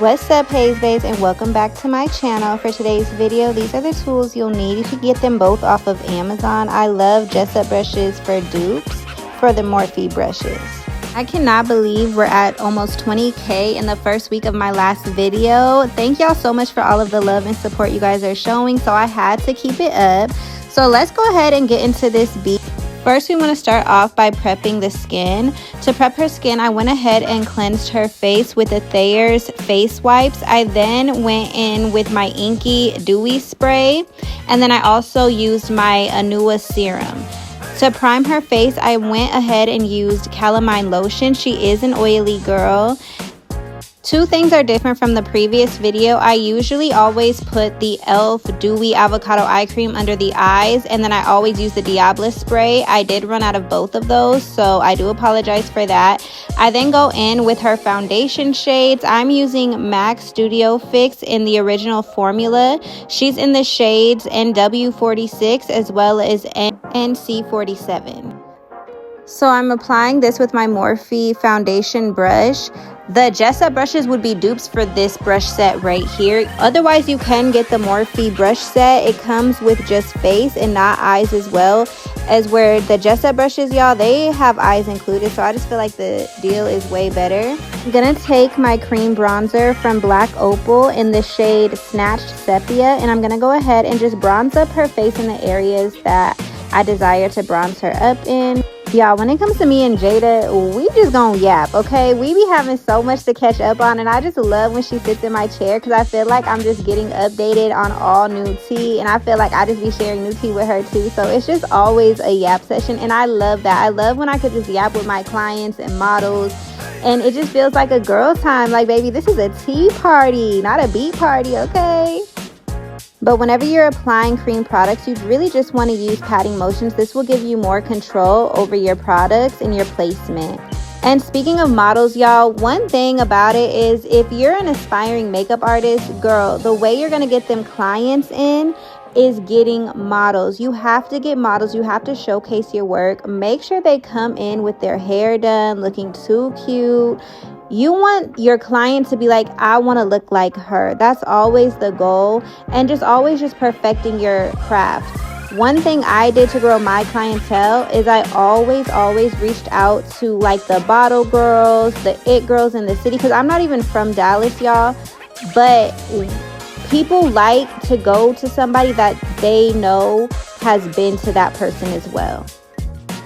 What's up, Hayz baes, and welcome back to my channel. For today's video, these are the tools you'll need. You can get them both off of Amazon. I love Jessup brushes for dupes for the Morphe brushes. I cannot believe we're at almost 20K in the first week of my last video. Thank y'all so much for all of the love and support you guys are showing, so I had to keep it up. So let's go ahead and get into this beat. First, we want to start off by prepping the skin. To prep her skin, I went ahead and cleansed her face with the Thayers face wipes. I then went in with my inky Dewy spray, and then I also used my Anua serum. To prime her face, I went ahead and used calamine lotion. She is an oily girl. Two things are different from the previous video. I usually always put the e.l.f. Dewy avocado eye cream under the eyes, and then I always use the Diablo spray. I did run out of both of those, so I do apologize for that. I then go in with her foundation shades. I'm using MAC Studio Fix in the original formula. She's in the shades NW46 as well as NC47. So I'm applying this with my Morphe foundation brush. The Jessup brushes would be dupes for this brush set right here. Otherwise, you can get the Morphe brush set. It comes with just face and not eyes as well, as where the Jessup brushes, y'all, they have eyes included. So I just feel like the deal is way better. I'm gonna take my cream bronzer from Black Opal in the shade Snatched Sepia, and I'm gonna go ahead and just bronze up her face in the areas that I desire to bronze her up in. Y'all, when it comes to me and Jada, we just gonna yap, okay? We be having so much to catch up on, and I just love when she sits in my chair because I feel like I'm just getting updated on all new tea, and I feel like I just be sharing new tea with her too. So it's just always a yap session, and I love that. I love when I could just yap with my clients and models, and it just feels like a girl time. Like, baby, this is a tea party, not a beat party, okay? But whenever you're applying cream products, you really just want to use patting motions. This will give you more control over your products and your placement. And speaking of models, y'all, one thing about it is if you're an aspiring makeup artist, girl, the way you're going to get them clients in is getting models. You have to get models. You have to showcase your work. Make sure they come in with their hair done, looking too cute. You want your client to be like, I want to look like her. That's always the goal. And just always perfecting your craft. One thing I did to grow my clientele is I always reached out to like the bottle girls, the it girls in the city. Because I'm not even from Dallas, y'all. But people like to go to somebody that they know has been to that person as well.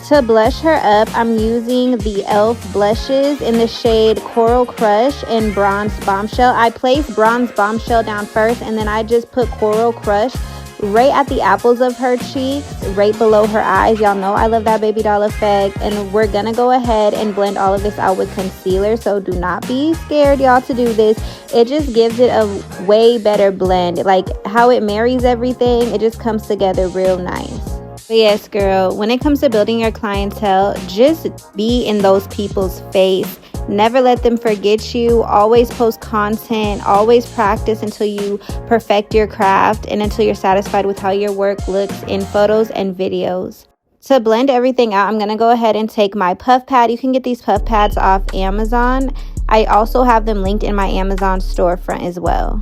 To blush her up, I'm using the e.l.f. blushes in the shade Coral Crush and Bronze Bombshell. I place Bronze Bombshell down first, and then I just put Coral Crush right at the apples of her cheeks, right below her eyes. Y'all know I love that baby doll effect. And we're gonna go ahead and blend all of this out with concealer, so do not be scared, y'all, to do this. It just gives it a way better blend. Like how it marries everything, it just comes together real nice. But yes, girl, when it comes to building your clientele, just be in those people's face. Never let them forget you. Always post content. Always practice until you perfect your craft and until you're satisfied with how your work looks in photos and videos. To blend everything out, I'm going to go ahead and take my puff pad. You can get these puff pads off Amazon. I also have them linked in my Amazon storefront as well.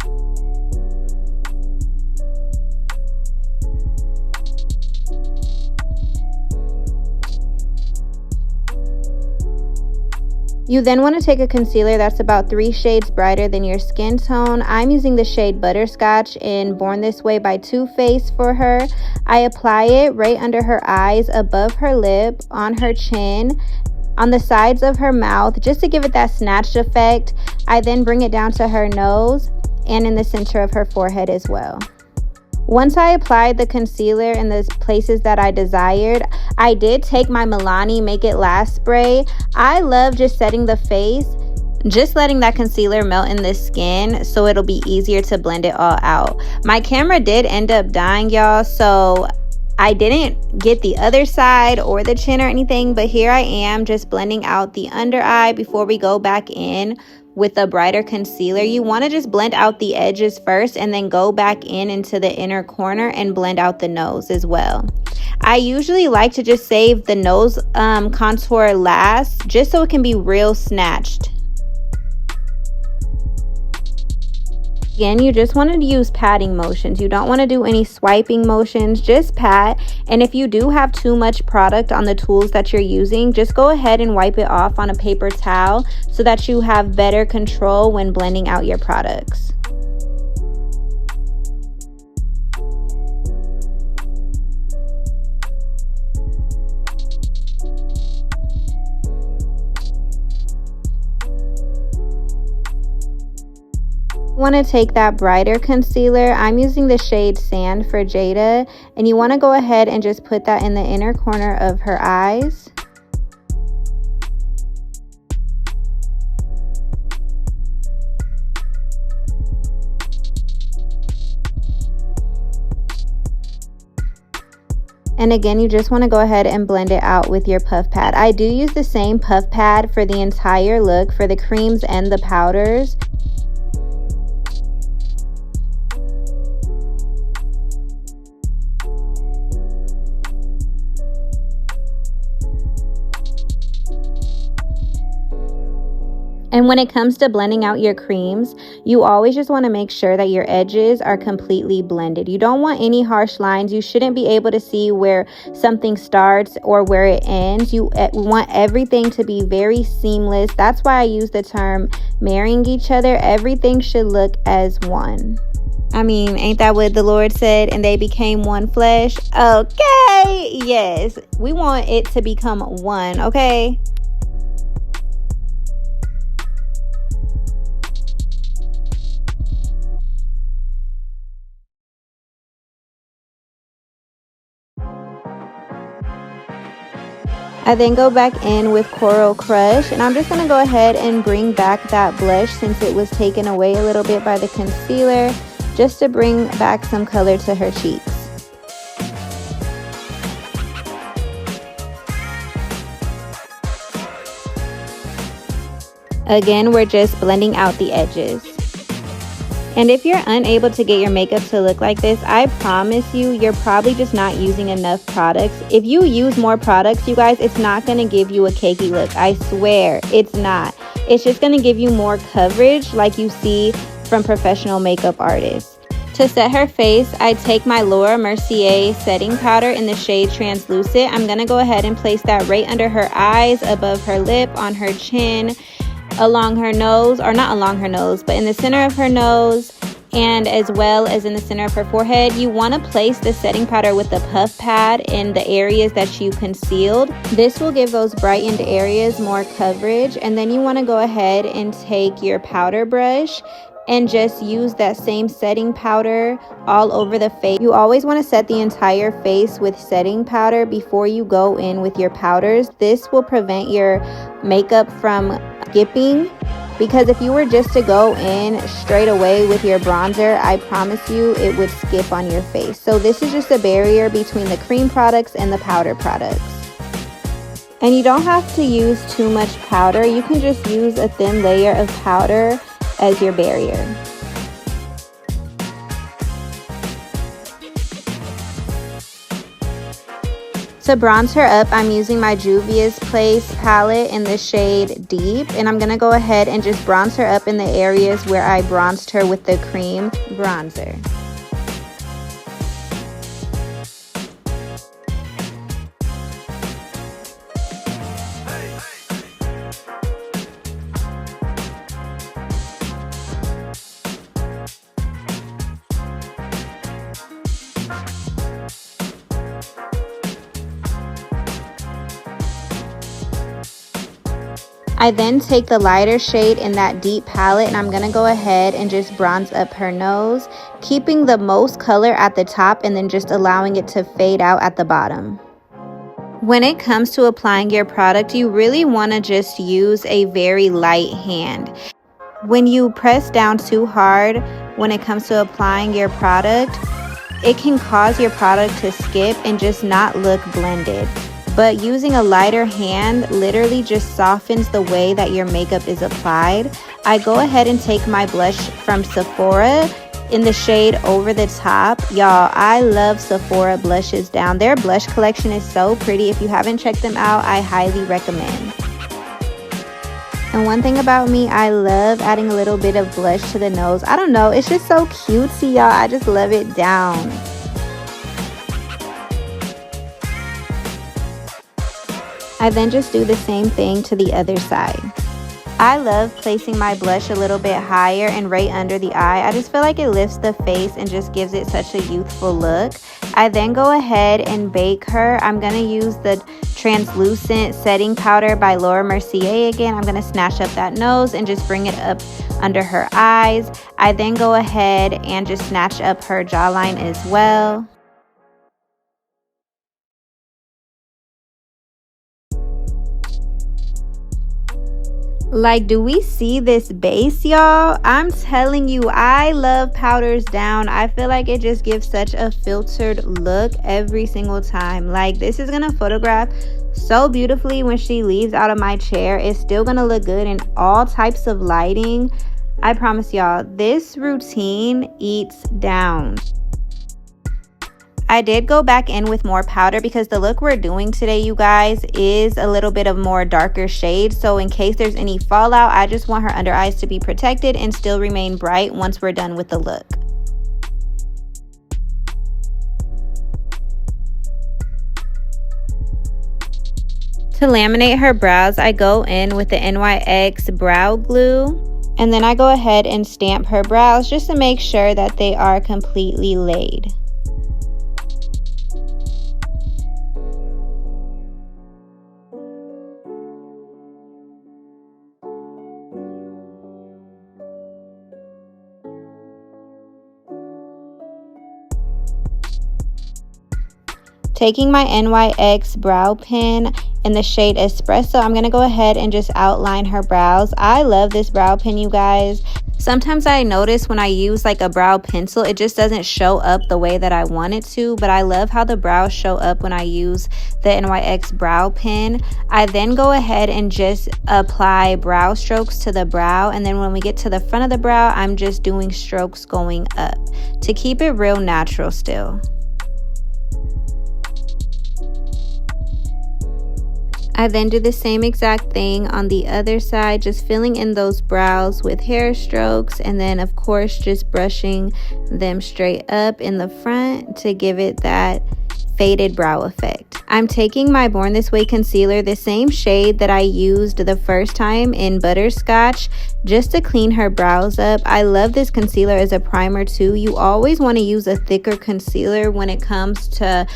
You then want to take a concealer that's about 3 shades brighter than your skin tone. I'm using the shade Butterscotch in Born This Way by Too Faced for her. I apply it right under her eyes, above her lip, on her chin, on the sides of her mouth, just to give it that snatched effect. I then bring it down to her nose and in the center of her forehead as well. Once I applied the concealer in the places that I desired, I did take my Milani Make It Last spray. I love just setting the face, just letting that concealer melt in the skin so it'll be easier to blend it all out. My camera did end up dying, y'all, so I didn't get the other side or the chin or anything, but here I am just blending out the under eye before we go back in with a brighter concealer. You want to just blend out the edges first and then go back in into the inner corner and blend out the nose as well. I usually like to just save the nose contour last, just so it can be real snatched. Again, you just want to use patting motions. You don't want to do any swiping motions, just pat. And if you do have too much product on the tools that you're using, just go ahead and wipe it off on a paper towel so that you have better control when blending out your products. Want to take that brighter concealer. I'm using the shade Sand for Jada, and you want to go ahead and just put that in the inner corner of her eyes. And again, you just want to go ahead and blend it out with your puff pad. I do use the same puff pad for the entire look for the creams and the powders. And when it comes to blending out your creams, you always just want to make sure that your edges are completely blended. You don't want any harsh lines. You shouldn't be able to see where something starts or where it ends. You want everything to be very seamless. That's why I use the term marrying each other. Everything should look as one. I mean, ain't that what the Lord said? And they became one flesh. Okay, yes. We want it to become one, okay? I then go back in with Coral Crush, and I'm just going to go ahead and bring back that blush since it was taken away a little bit by the concealer, just to bring back some color to her cheeks. Again, we're just blending out the edges. And if you're unable to get your makeup to look like this, I promise you, you're probably just not using enough products. If you use more products, you guys, it's not going to give you a cakey look. I swear, it's not. It's just going to give you more coverage like you see from professional makeup artists. To set her face, I take my Laura Mercier setting powder in the shade Translucent. I'm going to go ahead and place that right under her eyes, above her lip, on her chin, along her nose, or not along her nose, but in the center of her nose, and as well as in the center of her forehead. You want to place the setting powder with the puff pad in the areas that you concealed. This will give those brightened areas more coverage. And then you want to go ahead and take your powder brush and just use that same setting powder all over the face. You always want to set the entire face with setting powder before you go in with your powders. This will prevent your makeup from skipping, because if you were just to go in straight away with your bronzer, I promise you it would skip on your face. So this is just a barrier between the cream products and the powder products. And you don't have to use too much powder. You can just use a thin layer of powder as your barrier. To bronze her up, I'm using my Juvias Place palette in the shade Deep, and I'm going to go ahead and just bronze her up in the areas where I bronzed her with the cream bronzer. I then take the lighter shade in that deep palette, and I'm going to go ahead and just bronze up her nose, keeping the most color at the top and then just allowing it to fade out at the bottom. When it comes to applying your product, you really want to just use a very light hand. When you press down too hard when it comes to applying your product, it can cause your product to skip and just not look blended. But using a lighter hand literally just softens the way that your makeup is applied. I go ahead and take my blush from Sephora in the shade Over the Top. Y'all, I love Sephora blushes down. Their blush collection is so pretty. If you haven't checked them out, I highly recommend. And one thing about me, I love adding a little bit of blush to the nose. I don't know, it's just so cutesy, y'all. I just love it down. I then just do the same thing to the other side. I love placing my blush a little bit higher and right under the eye. I just feel like it lifts the face and just gives it such a youthful look. I then go ahead and bake her. I'm going to use the translucent setting powder by Mercia again. I'm going to snatch up that nose and just bring it up under her eyes. I then go ahead and just snatch up her jawline as well. Like, do we see this base, y'all? I'm telling you, I love powders down. I feel like it just gives such a filtered look every single time. Like, this is gonna photograph so beautifully when she leaves out of my chair. It's still gonna look good in all types of lighting. I promise y'all, this routine eats down. I did go back in with more powder because the look we're doing today, you guys, is a little bit of more darker shade. So in case there's any fallout, I just want her under eyes to be protected and still remain bright once we're done with the look. To laminate her brows, I go in with the NY brow glue. And then I go ahead and stamp her brows just to make sure that they are completely laid. Taking my NY brow pen in the shade Espresso, I'm going to go ahead and just outline her brows. I love this brow pen, you guys. Sometimes I notice when I use like a brow pencil, it just doesn't show up the way that I want it to, but I love how the brows show up when I use the NY brow pen. I then go ahead and just apply brow strokes to the brow, and then when we get to the front of the brow, I'm just doing strokes going up to keep it real natural still. I then do the same exact thing on the other side, just filling in those brows with hair strokes, and then of course just brushing them straight up in the front to give it that faded brow effect. I'm taking my Born This Way concealer, the same shade that I used the first time in Butterscotch, just to clean her brows up. I love this concealer as a primer too. You always want to use a thicker concealer when it comes to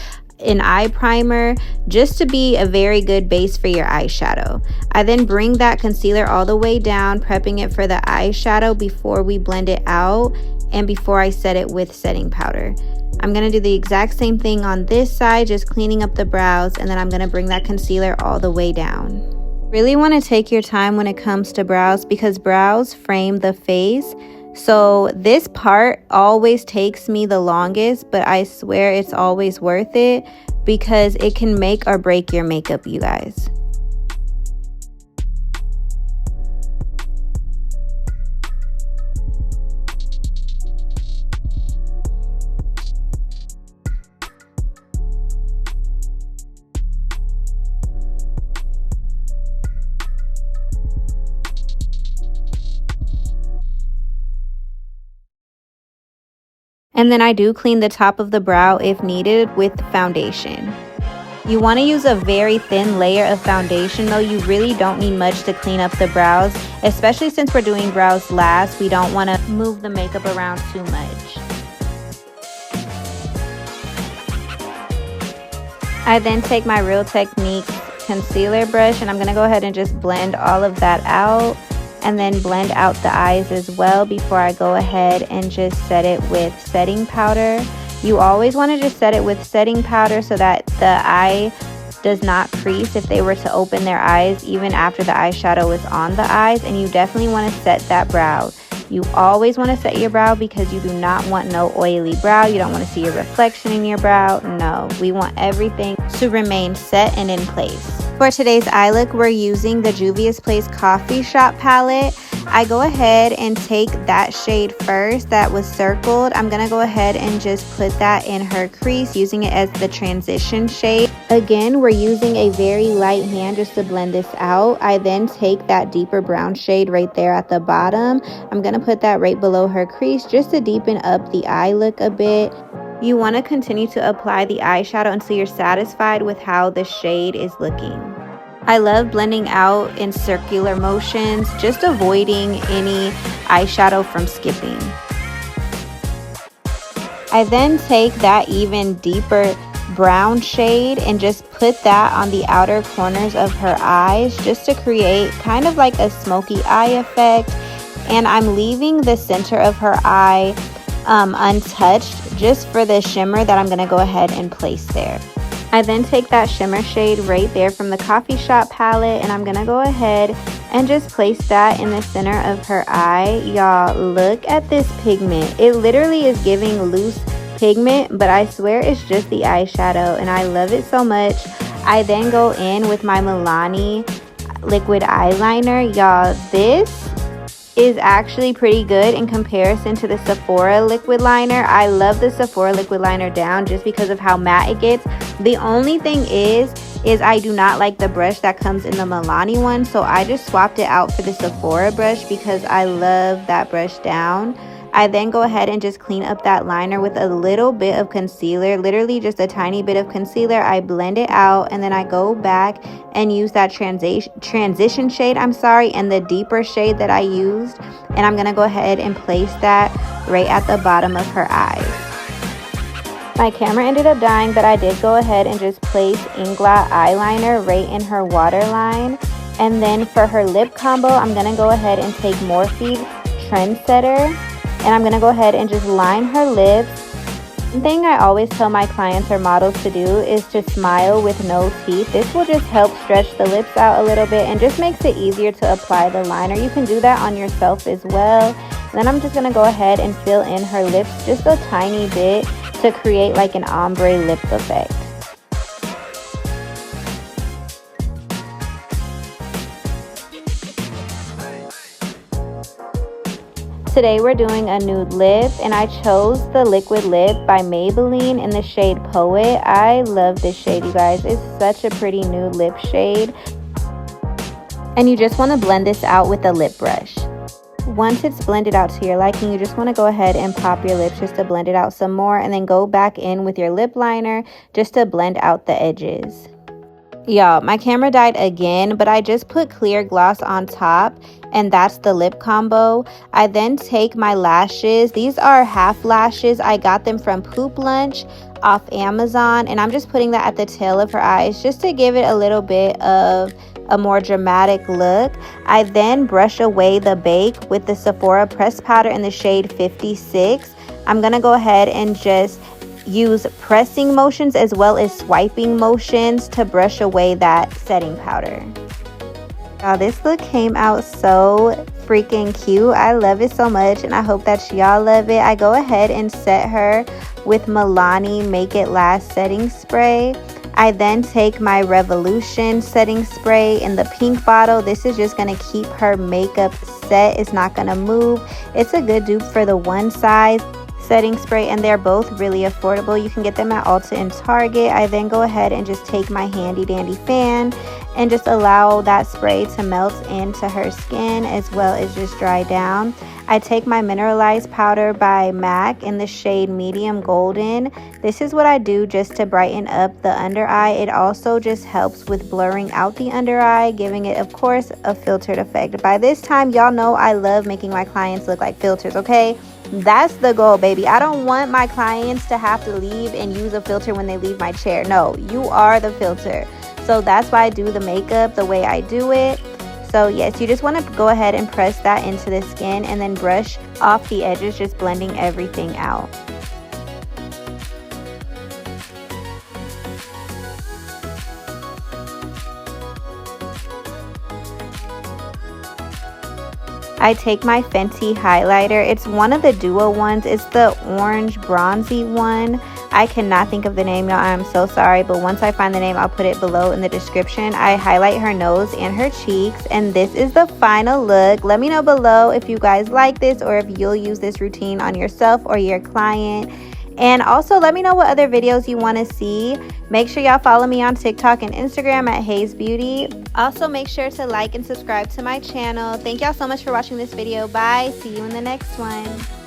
an eye primer, just to be a very good base for your eyeshadow. I then bring that concealer all the way down, prepping it for the eyeshadow before we blend it out and before I set it with setting powder. I'm going to do the exact same thing on this side, just cleaning up the brows, and then I'm going to bring that concealer all the way down. Really want to take your time when it comes to brows because brows frame the face. So this part always takes me the longest, but I swear it's always worth it because it can make or break your makeup, you guys. And then I do clean the top of the brow if needed with foundation. You want to use a very thin layer of foundation though. You really don't need much to clean up the brows, especially since we're doing brows last. We don't want to move the makeup around too much. I then take my Real Techniques concealer brush and I'm going to go ahead and just blend all of that out. And then blend out the eyes as well before I go ahead and just set it with setting powder. You always want to just set it with setting powder so that the eye does not crease if they were to open their eyes even after the eyeshadow is on the eyes. And you definitely want to set that brow. You always want to set your brow because you do not want no oily brow. You don't want to see your reflection in your brow. No, we want everything to remain set and in place. For today's eye look, we're using the Juvias Place Coffee Shop palette. I go ahead and take that shade first that was circled. I'm going to go ahead and just put that in her crease, using it as the transition shade. Again, we're using a very light hand just to blend this out. I then take that deeper brown shade right there at the bottom. I'm going to put that right below her crease just to deepen up the eye look a bit. You want to continue to apply the eyeshadow until you're satisfied with how the shade is looking. I love blending out in circular motions, just avoiding any eyeshadow from skipping. I then take that even deeper brown shade and just put that on the outer corners of her eyes just to create kind of like a smoky eye effect. And I'm leaving the center of her eye untouched just for the shimmer that I'm going to go ahead and place there. I then take that shimmer shade right there from the Coffee Shop palette, and I'm going to go ahead and just place that in the center of her eye. Y'all, look at this pigment. It literally is giving loose pigment, but I swear it's just the eyeshadow, and I love it so much. I then go in with my Milani liquid eyeliner. Y'all, this is actually pretty good in comparison to the Sephora liquid liner. I love the Sephora liquid liner down just because of how matte it gets. The only thing is I do not like the brush that comes in the Milani one, so I just swapped it out for the Sephora brush because I love that brush down. I then go ahead and just clean up that liner with a little bit of concealer, literally just a tiny bit of concealer. I blend it out, and then I go back and use that transition shade, and the deeper shade that I used, and I'm going to go ahead and place that right at the bottom of her eyes. My camera ended up dying, but I did go ahead and just place inglot eyeliner right in her waterline. And then for her lip combo, I'm going to go ahead and take Morphe Trendsetter, and I'm going to go ahead and just line her lips. One thing I always tell my clients or models to do is to smile with no teeth. This will just help stretch the lips out a little bit and just makes it easier to apply the liner. You can do that on yourself as well. And then I'm just going to go ahead and fill in her lips just a tiny bit to create like an ombre lip effect. Today we're doing a nude lip, and I chose the Liquid Lip by Maybelline in the shade Poet. I love this shade, you guys. It's such a pretty nude lip shade. And you just want to blend this out with a lip brush. Once it's blended out to your liking, you just want to go ahead and pop your lips just to blend it out some more, and then go back in with your lip liner just to blend out the edges. Y'all, my camera died again, but I just put clear gloss on top, and that's the lip combo. I then take my lashes. These are half lashes. I got them from Poop Lunch off Amazon, and I'm just putting that at the tail of her eyes just to give it a little bit of a more dramatic look. I then brush away the bake with the Sephora pressed powder in the shade 56. I'm gonna go ahead and just use pressing motions as well as swiping motions to brush away that setting powder. Wow, this look came out so freaking cute. I love it so much, and I hope that y'all love it. I go ahead and set her with Milani Make It Last setting spray. I then take my Revolution setting spray in the pink bottle. This is just going to keep her makeup set. It's not going to move. It's a good dupe for the one size setting spray, and they're both really affordable. You can get them at Ulta and Target. I then go ahead and just take my handy dandy fan and just allow that spray to melt into her skin as well as just dry down. I take my Mineralized powder by MAC in the shade Medium Golden. This is what I do just to brighten up the under eye. It also just helps with blurring out the under eye, giving it, of course, a filtered effect. By this time, y'all know I love making my clients look like filters, okay? That's the goal, baby. I don't want my clients to have to leave and use a filter when they leave my chair. No, you are the filter. So that's why I do the makeup the way I do it. So yes, you just want to go ahead and press that into the skin and then brush off the edges, just blending everything out. I take my Fenty highlighter. It's one of the duo ones. It's the orange bronzy one. I cannot think of the name, y'all. I'm so sorry, but once I find the name, I'll put it below in the description. I highlight her nose and her cheeks, and this is the final look. Let me know below if you guys like this or if you'll use this routine on yourself or your client. And also let me know what other videos you want to see. Make sure y'all follow me on TikTok and Instagram at hayzzbeauty. Also make sure to like and subscribe to my channel. Thank y'all so much for watching this video. Bye. See you in the next one.